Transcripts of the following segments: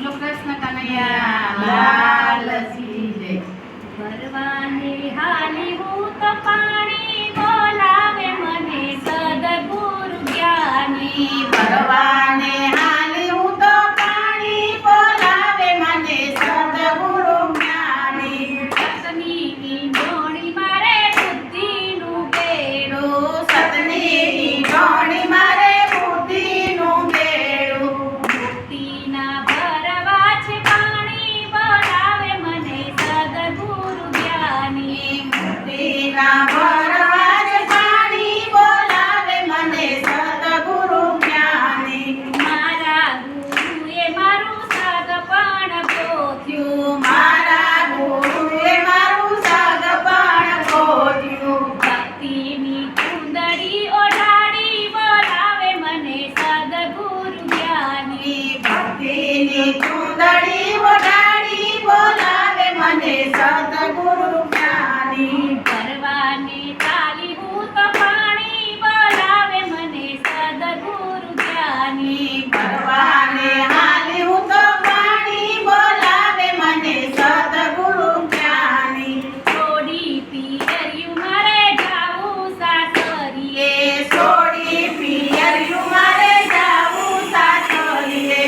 બોલો કૃષ્ણ કનૈયા લાલ કી જય. ભરવાને હાલી હું તો પાણી બોલાવે મને સદગુરુ જ્ઞાની. ભરવાને હાલી હું તો પાણી બોલાવે મને સદગુરુ જ્ઞાની. સતની ઈંડોણી મારે બુદ્ધિનું બેડું. સતની ડોણી મારે બુદ્ધિનું બેડું. મુક્તિના ભરવા છે પાણી બોલાવે મને સદગુરુ જ્ઞાની. મુક્તિના ભરવા જ પાણી બોલાવે મને સદગુરુ જ્ઞાની. મારા ગુરુએ મારું સગપણ પોથ્યું. મારા ગુરુએ મારું સગપણ ખોટ્યું. ભક્તિની કુંદડી ઓઢાડી બોલાવે મને સદગુરુ જ્ઞાની. ભક્તિની ચૂંદડી ઓઢાડી બોલાવે મને સદગુરુ જ્ઞાની. ભરવાને ચાલી હું તો પાણી બોલાવે મને સદગુરુ જ્ઞાની. ભરવાને હાલી હું તો પાણી બોલાવે મને સદગુરુ જ્ઞાની. થોડી પિયરિયું મારે જાવું સાસરીએ. એ સોડી પિયરિયું મારે જાવું સાસરીએ.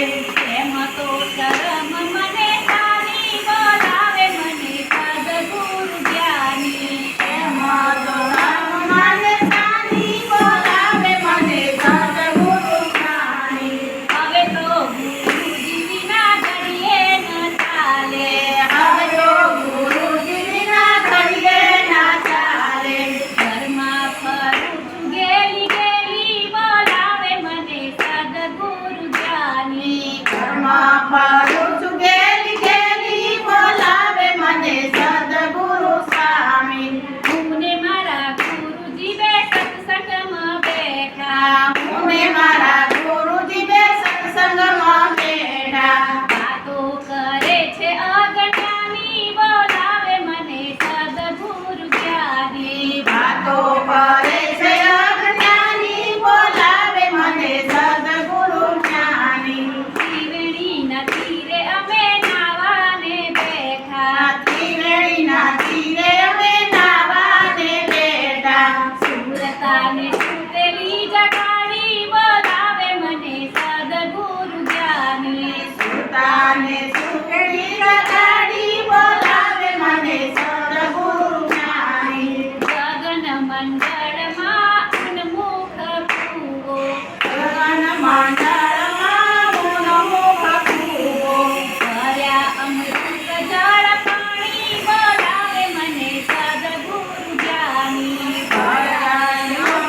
એમ તો શરમ મને સારી બોલાવે મને સદગુરુ જ્ઞાની. એમાં તો ધર્મ મને સાની બોલાવે મને સદગુરુ જ્ઞાની. હવે તો ગુરુજી વિના ઘડીએ ન ચાલે. હવે તો ગુરુજી વિના ઘડીએ ના ચાલે. ઘરમાં ફરું છું ગેલી ગેલી બોલાવે મને સદગુરુ જ્ઞાની. ઘરમાં ફરું છું ગેલી ગેલી બોલાવે મને સદગુરુ સ્વામી. હું ને મારા ગુરુજી બે સત્સંગમાં બેઠા. હું ને મારા ગુરુજી બે સત્સંગમાં બેઠા. વાતો કરે છે અજ્ઞાની બોલાવે મને સદગુરુ જ્ઞાની. વાતો કરે છે અજ્ઞાની બોલાવે મને સદગુરુ જ્ઞાની. ત્રિવેણીના તીરે અમે નાવાને બેઠા. ત્રિવેણીના તીરે અમે નાવાને બેઠા. સુરતાને સુતેલી જગાડી બોલાવે મને સદગુરુ જ્ઞાની. સુતાને સુકડી લગાડી બોલાવે મને સદગુરુ જ્ઞાની. ગગન મંડળમાં ઉન્મુખ ભૂવો. ગગન મંડળમાં ઉન્મુખ ભૂવો. ભર્યા અમૃત જળ પાણી બોલાવે મને સદગુરુ જ્ઞાની. ભરાયું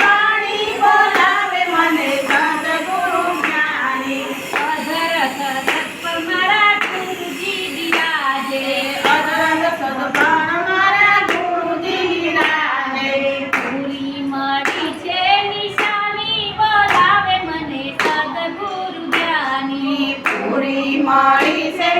પાણી બોલાવે મને સદગુરુ જ્ઞાની. અધર સત્પ મારા ગુરુજી બિરાજે. અદરંગ સદપણ મારા ગુરુજી વિરાજે. પૂરી મળી છે નિશાની બોલાવે મને સદગુરુ જ્ઞાની. પૂરી મળી છે